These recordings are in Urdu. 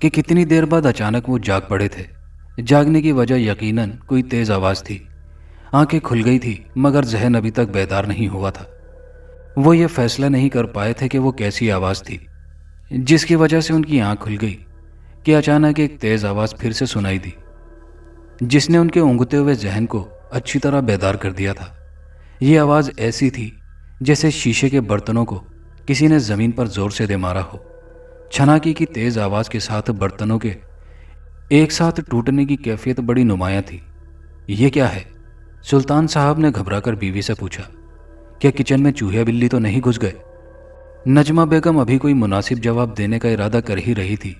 کہ کتنی دیر بعد اچانک وہ جاگ پڑے تھے۔ جاگنے کی وجہ یقیناً کوئی تیز آواز تھی۔ آنکھیں کھل گئی تھی مگر ذہن ابھی تک بیدار نہیں ہوا تھا۔ وہ یہ فیصلہ نہیں کر پائے تھے کہ وہ کیسی آواز تھی جس کی وجہ سے ان کی آنکھ کھل گئی، کہ اچانک ایک تیز آواز پھر سے سنائی دی جس نے ان کے اونگتے ہوئے ذہن کو اچھی طرح بیدار کر دیا تھا۔ یہ آواز ایسی تھی جیسے شیشے کے برتنوں کو کسی نے زمین پر زور سے دے مارا ہو۔ چھناکی کی تیز آواز کے ساتھ برتنوں کے ایک ساتھ ٹوٹنے کی کیفیت بڑی نمایاں تھی۔ یہ کیا ہے؟ سلطان صاحب نے گھبرا کر بیوی سے پوچھا، کیا کچن میں چوہے بلی تو نہیں گھس گئے؟ نجمہ بیگم ابھی کوئی مناسب جواب دینے کا ارادہ کر ہی رہی تھی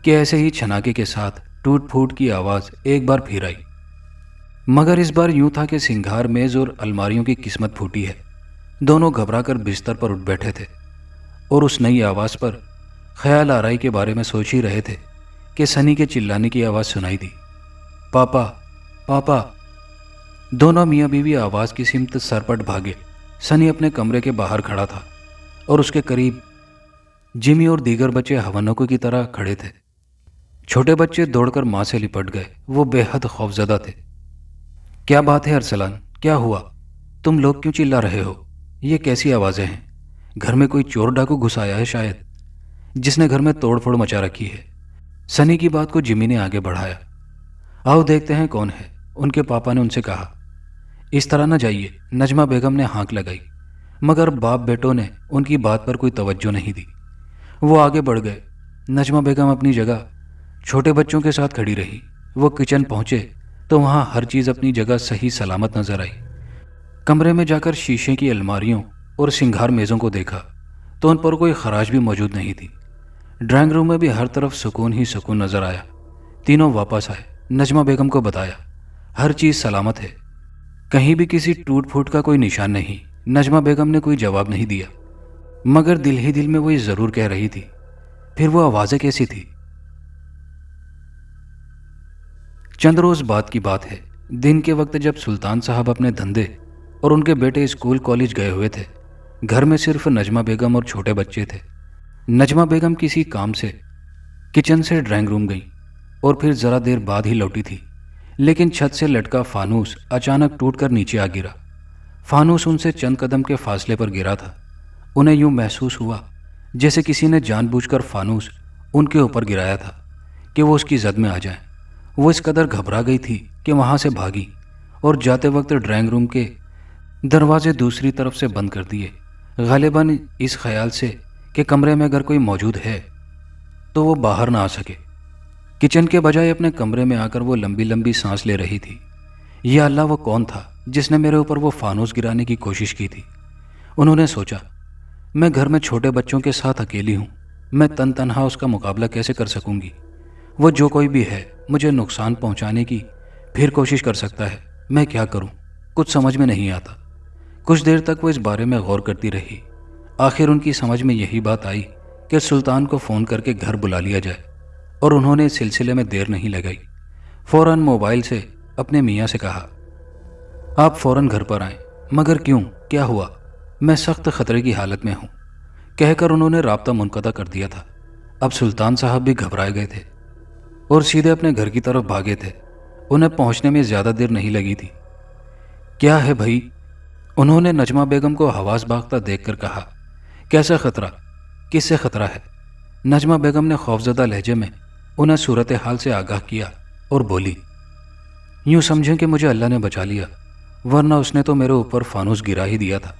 کہ ایسے ہی چھناکے کے ساتھ ٹوٹ پھوٹ کی آواز ایک بار پھر آئی، مگر اس بار یوں تھا کہ سنگھار میز اور الماریوں کی قسمت پھوٹی ہے۔ دونوں گھبرا کر بستر پر اٹھ بیٹھے تھے اور اس نئی آواز پر خیال آرائی کے بارے میں سوچ ہی رہے تھے کہ سنی کے چلانے کی آواز سنائی دی، پاپا پاپا۔ دونوں میاں بیوی آواز کی سمت سرپٹ بھاگے۔ سنی اپنے کمرے کے باہر کھڑا تھا اور اس کے قریب جمی اور دیگر بچے ہونکوں کی طرح کھڑے تھے۔ چھوٹے بچے دوڑ کر ماں سے لپٹ گئے۔ وہ بے حد خوفزدہ تھے۔ کیا بات ہے ارسلان؟ کیا ہوا؟ تم لوگ کیوں چلا رہے ہو؟ یہ کیسی آوازیں ہیں؟ گھر میں کوئی چور ڈاکو گھس آیا ہے شاید، جس نے گھر میں توڑ پھوڑ مچا رکھی ہے۔ سنی کی بات کو جمی نے آگے بڑھایا۔ آؤ دیکھتے ہیں کون ہے، ان کے پاپا نے ان سے کہا۔ اس طرح نہ جائیے، نجمہ بیگم نے ہانک لگائی، مگر باپ بیٹوں نے ان کی بات پر کوئی توجہ نہیں دی۔ وہ آگے بڑھ گئے۔ نجمہ بیگم اپنی جگہ چھوٹے بچوں کے ساتھ کھڑی رہی۔ وہ کچن پہنچے تو وہاں ہر چیز اپنی جگہ صحیح سلامت نظر آئی۔ کمرے میں جا کر شیشے کی الماریوں اور سنگھار میزوں کو دیکھا تو ان پر کوئی خراش بھی موجود نہیں تھی۔ ڈرائنگ روم میں بھی ہر طرف سکون ہی سکون نظر آیا۔ تینوں واپس آئے، نجمہ بیگم کو بتایا، ہر چیز سلامت ہے، کہیں بھی کسی ٹوٹ پھوٹ کا کوئی نشان نہیں۔ نجمہ بیگم نے کوئی جواب نہیں دیا، مگر دل ہی دل میں وہ یہ ضرور کہہ رہی تھی، پھر وہ آوازیں کیسی تھی؟ چند روز بعد کی بات ہے۔ دن کے وقت جب سلطان صاحب اپنے دھندے اور ان کے بیٹے اسکول کالج گئے ہوئے تھے، گھر میں صرف نجمہ بیگم اور چھوٹے بچے تھے۔ نجمہ بیگم کسی کام سے کچن سے ڈرائنگ روم گئیں اور پھر ذرا دیر بعد ہی لوٹی تھی، لیکن چھت سے لٹکا فانوس اچانک ٹوٹ کر نیچے آ گرا۔ فانوس ان سے چند قدم کے فاصلے پر گرا تھا۔ انہیں یوں محسوس ہوا جیسے کسی نے جان بوجھ کر فانوس ان کے اوپر گرایا تھا کہ وہ اس کی زد میں آ جائیں۔ وہ اس قدر گھبرا گئی تھی کہ وہاں سے بھاگی اور جاتے وقت ڈرائنگ روم کے دروازے دوسری طرف سے بند کر دیے، غالباً اس خیال سے کہ کمرے میں اگر کوئی موجود ہے تو وہ باہر نہ آ سکے۔ کچن کے بجائے اپنے کمرے میں آ کر وہ لمبی لمبی سانس لے رہی تھی۔ یا اللہ، وہ کون تھا جس نے میرے اوپر وہ فانوس گرانے کی کوشش کی تھی؟ انہوں نے سوچا، میں گھر میں چھوٹے بچوں کے ساتھ اکیلی ہوں، میں تن تنہا اس کا مقابلہ کیسے کر سکوں گی؟ وہ جو کوئی بھی ہے مجھے نقصان پہنچانے کی پھر کوشش کر سکتا ہے۔ میں کیا کروں؟ کچھ سمجھ میں نہیں آتا۔ کچھ دیر تک وہ اس بارے میں غور کرتی رہی۔ آخر ان کی سمجھ میں یہی بات آئی کہ سلطان کو فون کر کے گھر بلا لیا جائے، اور انہوں نے اس سلسلے میں دیر نہیں لگائی۔ فوراً موبائل سے اپنے میاں سے کہا، آپ فوراً گھر پر آئیں۔ مگر کیوں؟ کیا ہوا؟ میں سخت خطرے کی حالت میں ہوں، کہہ کر انہوں نے رابطہ منقطع کر دیا تھا۔ اب سلطان صاحب بھی گھبرائے گئے تھے اور سیدھے اپنے گھر کی طرف بھاگے تھے۔ انہیں پہنچنے میں زیادہ دیر نہیں لگی تھی۔ کیا ہے بھائی؟ انہوں نے نجمہ بیگم کو حواس باختہ دیکھ کر کہا۔ کیسا خطرہ؟ کس سے خطرہ ہے؟ نجمہ بیگم نے خوفزدہ لہجے میں انہیں صورتحال سے آگاہ کیا اور بولی، یوں سمجھیں کہ مجھے اللہ نے بچا لیا، ورنہ اس نے تو میرے اوپر فانوس گرا ہی دیا تھا۔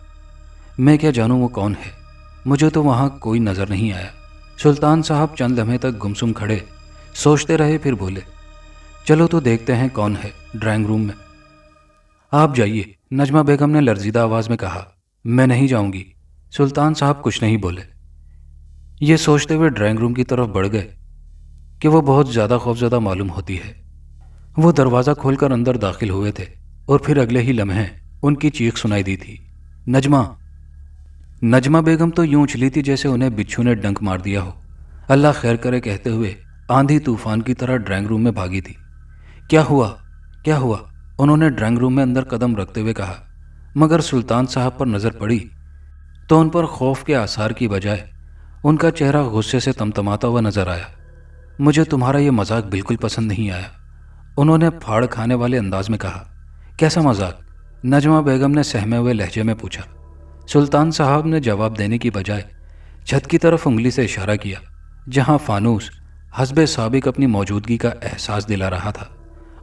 میں کیا جانوں وہ کون ہے؟ مجھے تو وہاں کوئی نظر نہیں آیا۔ سلطان صاحب چند لمحے تک گمسم کھڑے سوچتے رہے، پھر بولے، چلو تو دیکھتے ہیں کون ہے ڈرائنگ روم میں۔ آپ جائیے، نجمہ بیگم نے لرزیدہ آواز میں کہا۔ میں نہیں جاؤں گی۔ سلطان صاحب کچھ نہیں بولے۔ یہ سوچتے ہوئے ڈرائنگ روم کی طرف بڑھ گئے کہ وہ بہت زیادہ خوفزدہ معلوم ہوتی ہے۔ وہ دروازہ کھول کر اندر داخل ہوئے تھے اور پھر اگلے ہی لمحے ان کی چیخ سنائی دی تھی، نجمہ! نجمہ بیگم تو یوں اچھلی تھی جیسے انہیں بچھو نے ڈنک مار دیا ہو۔ اللہ خیر کرے کہتے ہوئے آندھی طوفان کی طرح ڈرائنگ روم میں بھاگی تھی۔ کیا ہوا؟ کیا ہوا؟ انہوں نے ڈرائنگ روم میں اندر قدم رکھتے ہوئے کہا، مگر سلطان صاحب پر نظر پڑی تو ان پر خوف کے آثار کی بجائے ان کا چہرہ غصے سے تمتماتا ہوا نظر آیا۔ مجھے تمہارا یہ مذاق بالکل پسند نہیں آیا، انہوں نے پھاڑ کھانے والے انداز میں کہا۔ کیسا مذاق؟ نجمہ بیگم نے سہمے ہوئے لہجے میں پوچھا۔ سلطان صاحب نے جواب دینے کی بجائے چھت کی طرف انگلی سے اشارہ کیا، جہاں فانوس حسب سابق اپنی موجودگی کا احساس دلا رہا تھا۔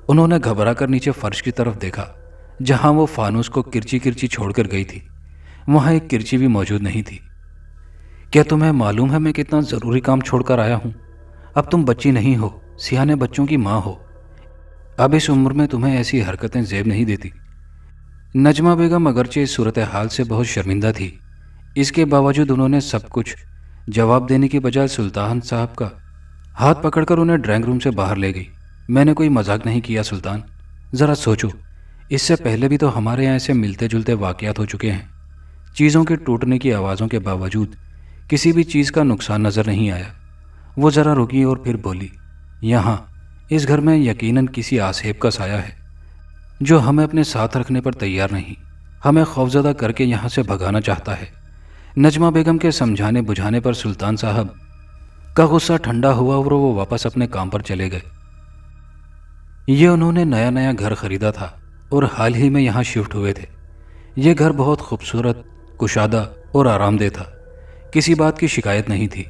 انہوں نے گھبرا کر نیچے فرش کی طرف دیکھا، جہاں وہ فانوس کو کرچی کرچی چھوڑ کر گئی تھی۔ وہاں ایک کرچی بھی موجود نہیں تھی۔ کیا تمہیں معلوم ہے میں کتنا ضروری کام چھوڑ کر آیا ہوں؟ اب تم بچی نہیں ہو، سیانے بچوں کی ماں ہو۔ اب اس عمر میں تمہیں ایسی حرکتیں زیب نہیں دیتی۔ نجمہ بیگم اگرچہ اس صورتحال سے بہت شرمندہ تھی، اس کے باوجود انہوں نے سب کچھ جواب دینے کی بجائے سلطان صاحب کا ہاتھ پکڑ کر انہیں ڈرائنگ روم سے باہر لے گئی۔ میں نے کوئی مذاق نہیں کیا سلطان، ذرا سوچو، اس سے پہلے بھی تو ہمارے یہاں ایسے ملتے جلتے واقعات ہو چکے ہیں۔ چیزوں کے ٹوٹنے کی آوازوں کے باوجود کسی بھی چیز کا نقصان نظر نہیں آیا۔ وہ ذرا رکی اور پھر بولی، یہاں اس گھر میں یقیناً کسی آسیب کا سایہ ہے جو ہمیں اپنے ساتھ رکھنے پر تیار نہیں، ہمیں خوفزدہ کر کے یہاں سے بھگانا چاہتا ہے۔ نجمہ بیگم کے سمجھانے بجھانے پر سلطان صاحب کا غصہ ٹھنڈا ہوا اور وہ واپس اپنے کام پر چلے گئے۔ یہ انہوں نے نیا نیا گھر خریدا تھا اور حال ہی میں یہاں شفٹ ہوئے تھے۔ یہ گھر بہت خوبصورت، کشادہ اور آرام دہ تھا، کسی بات کی شکایت نہیں تھی،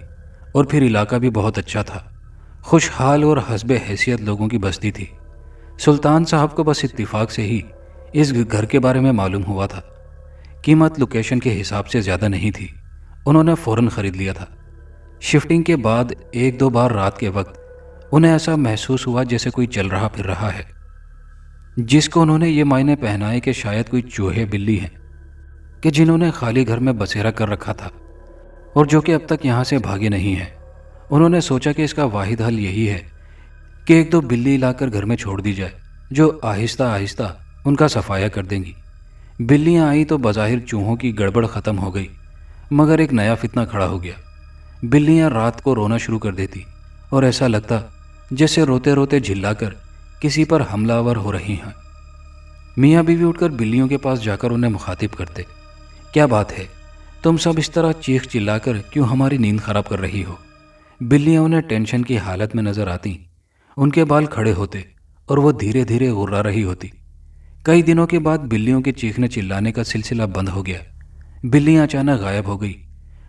اور پھر علاقہ بھی بہت اچھا تھا، خوشحال اور حسب حیثیت لوگوں کی بستی تھی۔ سلطان صاحب کو بس اتفاق سے ہی اس گھر کے بارے میں معلوم ہوا تھا۔ قیمت لوکیشن کے حساب سے زیادہ نہیں تھی، انہوں نے فوراً خرید لیا تھا۔ شفٹنگ کے بعد ایک دو بار رات کے وقت انہیں ایسا محسوس ہوا جیسے کوئی چل رہا پھر رہا ہے، جس کو انہوں نے یہ معنی پہنائے کہ شاید کوئی چوہے بلی ہیں کہ جنہوں نے خالی گھر میں بسیرا کر رکھا تھا اور جو کہ اب تک یہاں سے بھاگے نہیں ہیں۔ انہوں نے سوچا کہ اس کا واحد حل یہی ہے کہ ایک دو بلی لا کر گھر میں چھوڑ دی جائے، جو آہستہ آہستہ ان کا صفایا کر دیں گی۔ بلیاں آئیں تو بظاہر چوہوں کی گڑبڑ ختم ہو گئی، مگر ایک نیا فتنہ کھڑا ہو گیا۔ بلیاں رات کو رونا شروع کر دیتی اور ایسا لگتا جیسے روتے روتے جھلا کر کسی پر حملہ آور ہو رہی ہیں۔ میاں بیوی اٹھ کر بلیوں کے پاس جا کر انہیں مخاطب کرتے، کیا بات ہے، تم سب اس طرح چیخ چلا کر کیوں ہماری نیند خراب کر رہی ہو؟ بلیاں انہیں ٹینشن کی حالت میں نظر آتی، ان کے بال کھڑے ہوتے اور وہ دھیرے دھیرے غرا رہی ہوتی۔ کئی دنوں کے بعد بلیوں کے چیخنے چلانے کا سلسلہ بند ہو گیا۔ بلیاں اچانک غائب ہو گئی،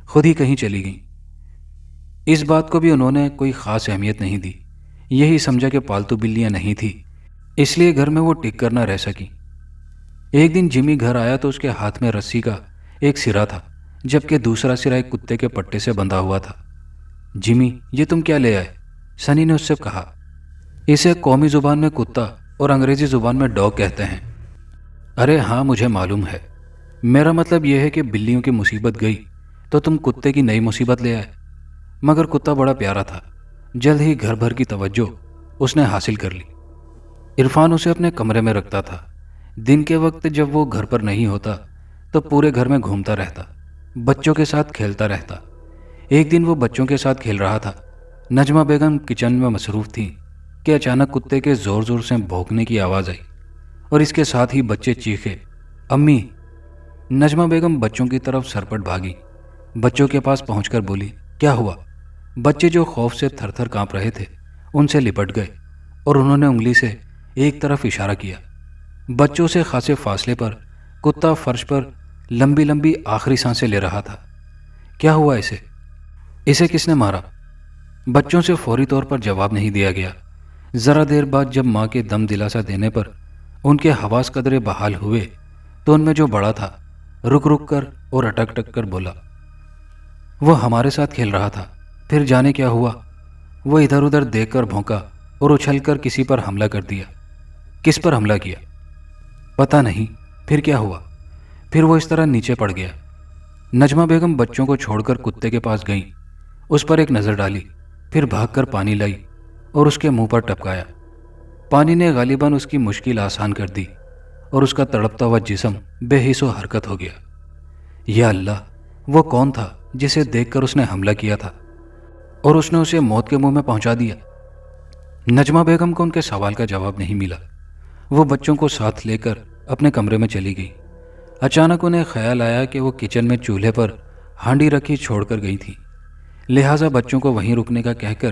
خود ہی کہیں چلی گئیں۔ اس بات کو بھی انہوں نے کوئی خاص اہمیت نہیں دی، یہی سمجھا کہ پالتو بلیاں نہیں تھی، اس لیے گھر میں وہ ٹک کر نہ رہ سکی۔ ایک دن جمی گھر آیا تو اس کے ہاتھ میں رسی کا ایک سرا تھا، جبکہ دوسرا سرا ایک کتے کے پٹے سے بندھا ہوا تھا۔ جمی، یہ تم کیا لے آئے؟ سنی نے اس سے کہا۔ اسے قومی زبان میں کتا اور انگریزی زبان میں ڈاگ کہتے ہیں۔ ارے ہاں، مجھے معلوم ہے، میرا مطلب یہ ہے کہ بلیوں کی مصیبت گئی تو تم کتے کی نئی مصیبت لے آئے۔ مگر کتا بڑا پیارا تھا، جلد ہی گھر بھر کی توجہ اس نے حاصل کر لی۔ عرفان اسے اپنے کمرے میں رکھتا تھا۔ دن کے وقت جب وہ گھر پر نہیں ہوتا تو پورے گھر میں گھومتا رہتا، بچوں کے ساتھ کھیلتا رہتا۔ ایک دن وہ بچوں کے ساتھ کھیل رہا تھا، نجمہ بیگم کچن میں مصروف تھیں کہ اچانک کتے کے زور زور سے بھونکنے کی آواز آئی اور اس کے ساتھ ہی بچے چیخے، امی! نجمہ بیگم بچوں کی طرف سرپٹ بھاگی، بچوں کے پاس پہنچ کر بولی، کیا ہوا؟ بچے جو خوف سے تھر تھر کانپ رہے تھے ان سے لپٹ گئے اور انہوں نے انگلی سے ایک طرف اشارہ کیا۔ بچوں سے خاصے فاصلے پر کتا فرش پر لمبی لمبی آخری سانسیں لے رہا تھا۔ کیا ہوا اسے؟ اسے کس نے مارا؟ بچوں سے فوری طور پر جواب نہیں دیا گیا۔ ذرا دیر بعد جب ماں کے دم دلاسا دینے پر ان کے حواس قدرے بحال ہوئے تو ان میں جو بڑا تھا رک رک کر اور اٹک اٹک کر بولا، وہ ہمارے ساتھ کھیل رہا تھا، پھر جانے کیا ہوا، وہ ادھر ادھر دیکھ کر بھونکا اور اچھل کر کسی پر حملہ کر دیا۔ کس پر حملہ کیا؟ پتہ نہیں، پھر کیا ہوا؟ پھر وہ اس طرح نیچے پڑ گیا۔ نجمہ بیگم بچوں کو چھوڑ کر کتے کے پاس گئیں، اس پر ایک نظر ڈالی، پھر بھاگ کر پانی لائی اور اس کے منہ پر ٹپکایا۔ پانی نے غالباً اس کی مشکل آسان کر دی اور اس کا تڑپتا ہوا جسم بے حس و حرکت ہو گیا۔ یا اللہ، وہ کون تھا جسے دیکھ کر اس نے حملہ کیا تھا اور اس نے اسے موت کے منہ میں پہنچا دیا؟ نجمہ بیگم کو ان کے سوال کا جواب نہیں ملا۔ وہ بچوں کو ساتھ لے کر اپنے کمرے میں چلی گئی۔ اچانک انہیں خیال آیا کہ وہ کچن میں چولہے پر ہانڈی رکھی چھوڑ کر گئی تھی، لہٰذا بچوں کو وہیں رکنے کا کہہ کر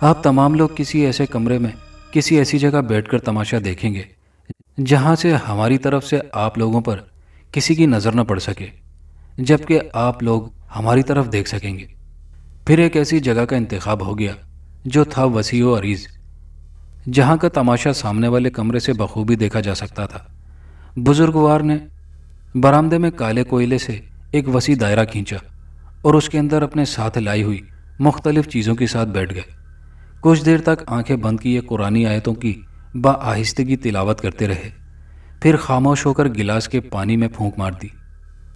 آپ تمام لوگ کسی ایسے کمرے میں کسی ایسی جگہ بیٹھ کر تماشا دیکھیں گے جہاں سے ہماری طرف سے آپ لوگوں پر کسی کی نظر نہ پڑ سکے، جبکہ آپ لوگ ہماری طرف دیکھ سکیں گے۔ پھر ایک ایسی جگہ کا انتخاب ہو گیا جو تھا وسیع و عریض، جہاں کا تماشا سامنے والے کمرے سے بخوبی دیکھا جا سکتا تھا۔ بزرگوار نے برآمدے میں کالے کوئلے سے ایک وسیع دائرہ کھینچا اور اس کے اندر اپنے ساتھ لائی ہوئی مختلف چیزوں کے ساتھ بیٹھ گئے۔ کچھ دیر تک آنکھیں بند کیے قرآنی آیتوں کی آہستگی تلاوت کرتے رہے، پھر خاموش ہو کر گلاس کے پانی میں پھونک مار دی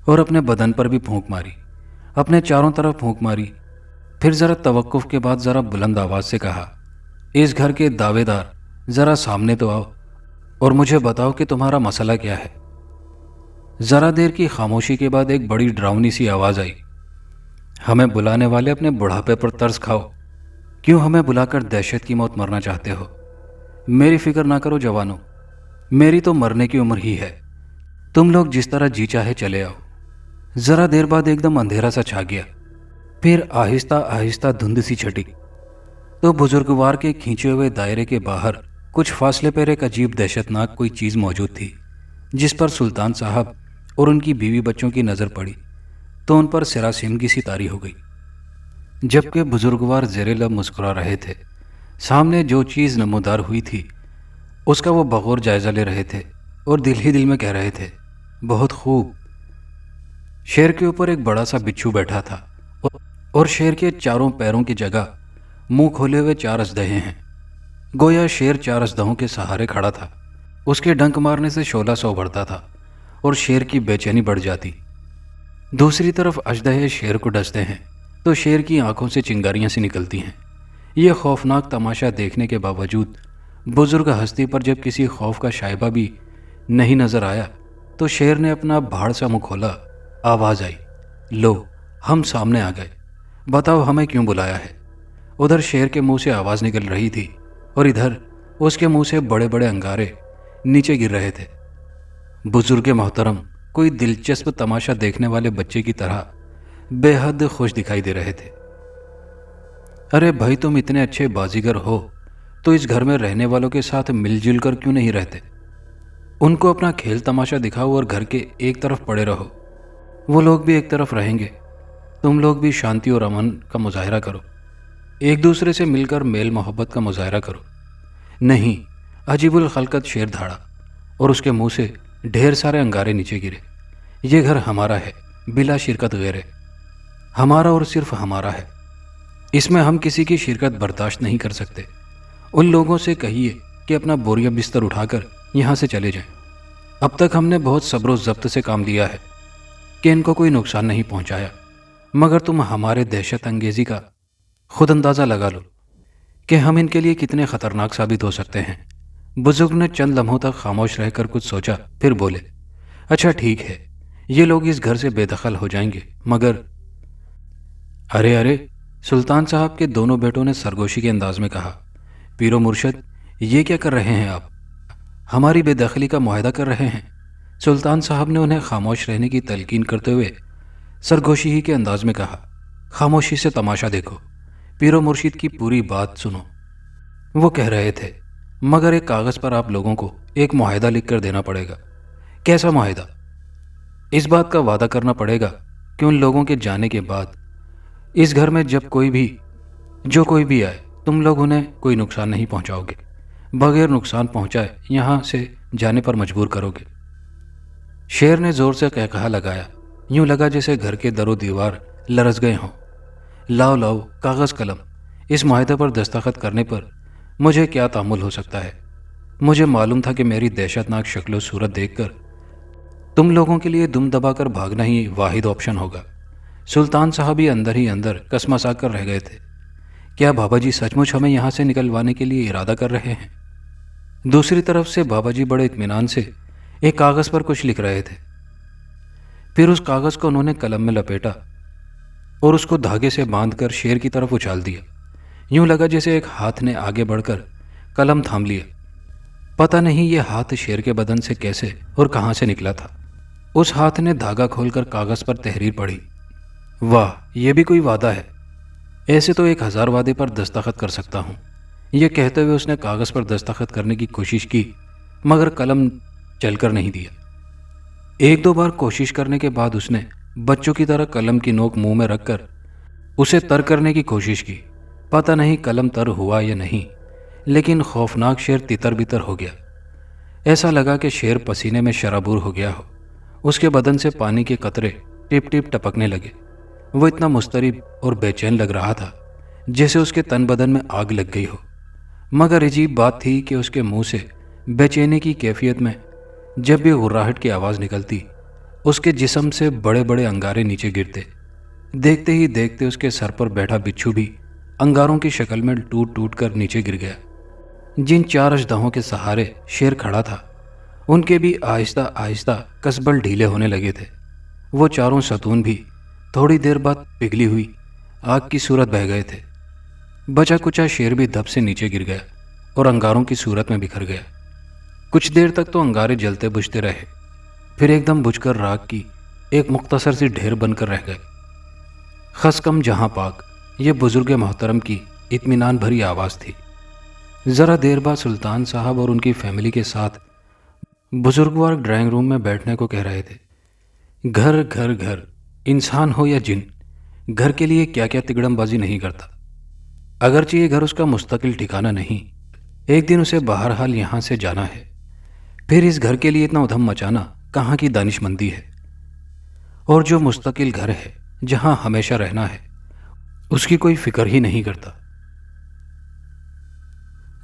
اور اپنے بدن پر بھی پھونک ماری، اپنے چاروں طرف پھونک ماری۔ پھر ذرا توقف کے بعد ذرا بلند آواز سے کہا، اس گھر کے دعوے دار ذرا سامنے تو آؤ اور مجھے بتاؤ کہ تمہارا مسئلہ کیا ہے۔ ذرا دیر کی خاموشی کے بعد ایک بڑی ڈراؤنی سی آواز آئی، ہمیں بلانے والے اپنے بڑھاپے پر ترس کھاؤ، کیوں ہمیں بلا کر دہشت کی موت مرنا چاہتے ہو؟ میری فکر نہ کرو جوانوں، میری تو مرنے کی عمر ہی ہے، تم لوگ جس طرح جی چاہے چلے آؤ۔ ذرا دیر بعد ایک دم اندھیرا سا چھا گیا، پھر آہستہ آہستہ دھند سی چھٹی تو بزرگوار کے کھینچے ہوئے دائرے کے باہر کچھ فاصلے پر ایک عجیب دہشت ناک کوئی چیز موجود تھی، جس پر سلطان صاحب اور ان کی بیوی بچوں کی نظر پڑی تو ان پر سراسیمگی سی طاری ہو گئی۔ جبکہ بزرگوار زیر لب مسکرا رہے تھے، سامنے جو چیز نمودار ہوئی تھی اس کا وہ بغور جائزہ لے رہے تھے اور دل ہی دل میں کہہ رہے تھے، بہت خوب۔ شیر کے اوپر ایک بڑا سا بچھو بیٹھا تھا اور شیر کے چاروں پیروں کی جگہ منہ کھولے ہوئے 4 اژدہے ہیں، گویا شیر 4 اژدہوں کے سہارے کھڑا تھا۔ اس کے ڈنک مارنے سے شعلہ سا ابھرتا تھا اور شیر کی بے چینی بڑھ جاتی۔ دوسری طرف اژدہے شیر کو ڈستے ہیں تو شیر کی آنکھوں سے چنگاریاں سی نکلتی ہیں۔ یہ خوفناک تماشا دیکھنے کے باوجود بزرگ ہستی پر جب کسی خوف کا شائبہ بھی نہیں نظر آیا تو شیر نے اپنا بھاڑ سا منہ کھولا، آواز آئی، لو ہم سامنے آ گئے، بتاؤ ہمیں کیوں بلایا ہے؟ ادھر شیر کے منہ سے آواز نکل رہی تھی اور ادھر اس کے منہ سے بڑے بڑے انگارے نیچے گر رہے تھے۔ بزرگ محترم کوئی دلچسپ تماشا دیکھنے والے بچے کی طرح بے حد خوش دکھائی دے رہے تھے۔ ارے بھائی، تم اتنے اچھے بازیگر ہو تو اس گھر میں رہنے والوں کے ساتھ مل جل کر کیوں نہیں رہتے؟ ان کو اپنا کھیل تماشا دکھاؤ اور گھر کے ایک طرف پڑے رہو، وہ لوگ بھی ایک طرف رہیں گے، تم لوگ بھی شانتی اور امن کا مظاہرہ کرو، ایک دوسرے سے مل کر میل محبت کا مظاہرہ کرو۔ نہیں، عجیب الخلقت شیر دھاڑا اور اس کے منہ سے ڈھیر سارے انگارے نیچے گرے۔ یہ گھر ہمارا ہے، بلا شرکت غیر ہے، ہمارا اور صرف ہمارا ہے، اس میں ہم کسی کی شرکت برداشت نہیں کر سکتے۔ ان لوگوں سے کہیے کہ اپنا بوریا بستر اٹھا کر یہاں سے چلے جائیں۔ اب تک ہم نے بہت صبر و ضبط سے کام لیا ہے کہ ان کو کوئی نقصان نہیں پہنچایا، مگر تم ہمارے دہشت انگیزی کا خود اندازہ لگا لو کہ ہم ان کے لیے کتنے خطرناک ثابت ہو سکتے ہیں۔ بزرگ نے چند لمحوں تک خاموش رہ کر کچھ سوچا، پھر بولے، اچھا ٹھیک ہے، یہ لوگ اس گھر سے بے دخل ہو جائیں گے، مگر ارے ارے، سلطان صاحب کے دونوں بیٹوں نے سرگوشی کے انداز میں کہا، پیرو مرشد، یہ کیا کر رہے ہیں آپ؟ ہماری بے دخلی کا معاہدہ کر رہے ہیں؟ سلطان صاحب نے انہیں خاموش رہنے کی تلقین کرتے ہوئے سرگوشی ہی کے انداز میں کہا، خاموشی سے تماشا دیکھو، پیرو مرشد کی پوری بات سنو۔ وہ کہہ رہے تھے، مگر ایک کاغذ پر آپ لوگوں کو ایک معاہدہ لکھ کر دینا پڑے گا۔ کیسا معاہدہ؟ اس بات کا وعدہ کرنا پڑے گا کہ ان لوگوں کے جانے کے بعد اس گھر میں جب کوئی بھی آئے، تم لوگ انہیں کوئی نقصان نہیں پہنچاؤ گے، بغیر نقصان پہنچائے یہاں سے جانے پر مجبور کرو گے۔ شیر نے زور سے قہقہا لگایا، یوں لگا جیسے گھر کے در و دیوار لرز گئے ہوں۔ لاؤ لاؤ کاغذ قلم، اس معاہدے پر دستخط کرنے پر مجھے کیا تحمل ہو سکتا ہے؟ مجھے معلوم تھا کہ میری دہشت ناک شکل و صورت دیکھ کر تم لوگوں کے لیے دم دبا کر بھاگنا ہی واحد آپشن ہوگا۔ سلطان صاحب ہی اندر کسمسا کر رہ گئے تھے، کیا بابا جی سچ مچ ہمیں یہاں سے نکلوانے کے لیے ارادہ کر رہے ہیں؟ دوسری طرف سے بابا جی بڑے اطمینان سے ایک کاغذ پر کچھ لکھ رہے تھے، پھر اس کاغذ کو انہوں نے قلم میں لپیٹا اور اس کو دھاگے سے باندھ کر شیر کی طرف اچھال دیا۔ یوں لگا جیسے ایک ہاتھ نے آگے بڑھ کر قلم تھام لیا۔ پتہ نہیں یہ ہاتھ شیر کے بدن سے کیسے اور کہاں سے نکلا تھا۔ اس ہاتھ نے دھاگا کھول کر کاغذ پر تحریر پڑھی، واہ، یہ بھی کوئی وعدہ ہے، ایسے تو 1000 وعدے پر دستخط کر سکتا ہوں، یہ کہتے ہوئے اس نے کاغذ پر دستخط کرنے کی کوشش کی، مگر قلم چل کر نہیں دیا۔ ایک دو بار کوشش کرنے کے بعد اس نے بچوں کی طرح قلم کی نوک منہ میں رکھ کر اسے تر کرنے کی کوشش کی۔ پتہ نہیں قلم تر ہوا یا نہیں، لیکن خوفناک شیر تتر بتر ہو گیا۔ ایسا لگا کہ شیر پسینے میں شرابور ہو گیا ہو۔ اس کے بدن سے پانی کے قطرے ٹپ ٹپ ٹپکنے لگے۔ وہ اتنا مضطرب اور بے چین لگ رہا تھا جیسے اس کے تن بدن میں آگ لگ گئی ہو۔ مگر عجیب بات تھی کہ اس کے منہ سے بے چینی کی کیفیت میں جب بھی غراہٹ کی آواز نکلتی، اس کے جسم سے بڑے بڑے انگارے نیچے گرتے۔ دیکھتے ہی دیکھتے اس کے سر پر بیٹھا بچھو بھی انگاروں کی شکل میں ٹوٹ ٹوٹ کر نیچے گر گیا۔ جن 4 اژدہوں کے سہارے شیر کھڑا تھا، ان کے بھی آہستہ آہستہ کسبل ڈھیلے ہونے لگے تھے۔ وہ چاروں ستون بھی تھوڑی دیر بعد پگھلی ہوئی آگ کی صورت بہہ گئے تھے۔ بچا کچا شیر بھی دب سے نیچے گر گیا اور انگاروں کی صورت میں بکھر گیا۔ کچھ دیر تک تو انگارے جلتے بجھتے رہے، پھر ایک دم بجھ کر راکھ کی ایک مختصر سی ڈھیر بن کر رہ گئے۔ خس کم جہاں پاک، یہ بزرگ محترم کی اطمینان بھری آواز تھی۔ ذرا دیر بعد سلطان صاحب اور ان کی فیملی کے ساتھ بزرگوار ڈرائنگ روم میں بیٹھنے کو کہہ رہے تھے۔ گھر گھر گھر، انسان ہو یا جن، گھر کے لیے کیا کیا تگڑم بازی نہیں کرتا۔ اگرچہ یہ گھر اس کا مستقل ٹھکانہ نہیں، ایک دن اسے بہرحال یہاں سے جانا ہے۔ پھر اس گھر کے لیے اتنا ادھم مچانا کہاں کی دانش مندی ہے؟ اور جو مستقل گھر ہے جہاں ہمیشہ رہنا ہے، اس کی کوئی فکر ہی نہیں کرتا۔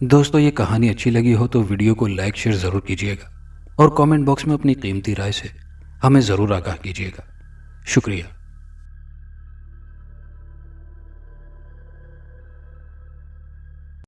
دوستو، یہ کہانی اچھی لگی ہو تو ویڈیو کو لائک شیئر ضرور کیجیے گا اور کامنٹ باکس میں اپنی قیمتی رائے سے ہمیں ضرور آگاہ کیجیے گا۔ شکریہ۔